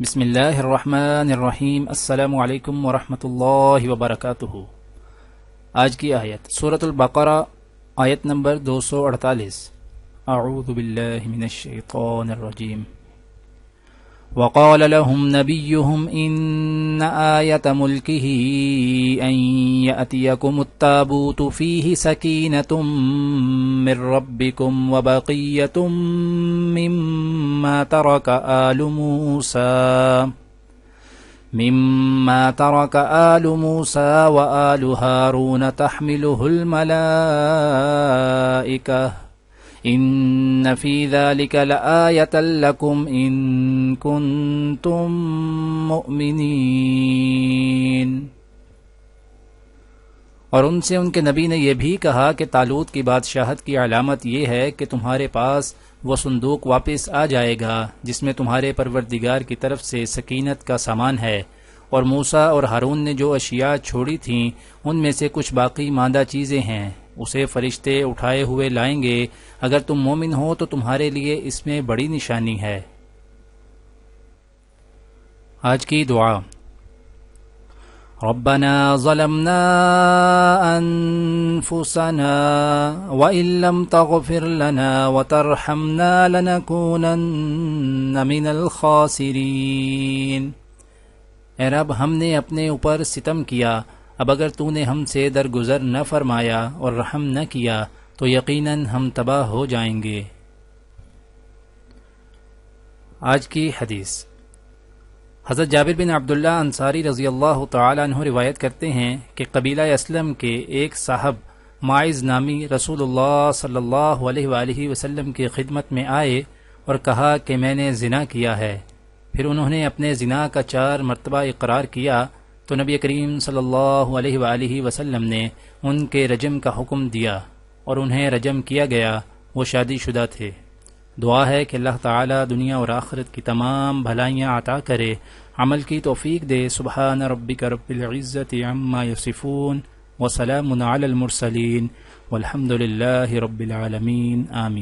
بسم اللہ الرحمن الرحیم۔ السلام علیکم ورحمۃ اللہ وبرکاتہ۔ آج کی آیت سورۃ البقرہ، آیت نمبر 248۔ اعوذ باللہ من الشیطان الرجیم۔ وقال لهم نبيهم إن آية ملكه أن يأتيكم التابوت فيه سكينة من ربكم وبقية مما ترك آل موسى وآل هارون تحمله الملائكة ان فی ذلک لآیۃ لکم ان کنتم مؤمنین۔ اور ان سے ان کے نبی نے یہ بھی کہا کہ طالوت کی بادشاہت کی علامت یہ ہے کہ تمہارے پاس وہ صندوق واپس آ جائے گا جس میں تمہارے پروردگار کی طرف سے سکینت کا سامان ہے، اور موسیٰ اور ہارون نے جو اشیاء چھوڑی تھیں ان میں سے کچھ باقی ماندہ چیزیں ہیں، اسے فرشتے اٹھائے ہوئے لائیں گے۔ اگر تم مومن ہو تو تمہارے لیے اس میں بڑی نشانی ہے۔ آج کی دعا۔ ربنا ظلمنا انفسنا وان لم تغفر لنا وترحمنا لنكونن من الخاسرین۔ اے رب، ہم نے اپنے اوپر ستم کیا، اب اگر تو نے ہم سے درگزر نہ فرمایا اور رحم نہ کیا تو یقیناً ہم تباہ ہو جائیں گے۔ آج کی حدیث۔ حضرت جابر بن عبداللہ انصاری رضی اللہ تعالی عنہ روایت کرتے ہیں کہ قبیلہ اسلم کے ایک صاحب ماعز نامی رسول اللہ صلی اللہ علیہ وآلہ وسلم کی خدمت میں آئے اور کہا کہ میں نے زنا کیا ہے۔ پھر انہوں نے اپنے زنا کا 4 مرتبہ اقرار کیا تو نبی کریم صلی اللہ علیہ وآلہ وسلم نے ان کے رجم کا حکم دیا اور انہیں رجم کیا گیا۔ وہ شادی شدہ تھے۔ دعا ہے کہ اللہ تعالی دنیا اور آخرت کی تمام بھلائیاں عطا کرے، عمل کی توفیق دے۔ سبحان ربک رب العزت عما یصفون وسلام علی المرسلین والحمد للہ رب العالمین، آمین۔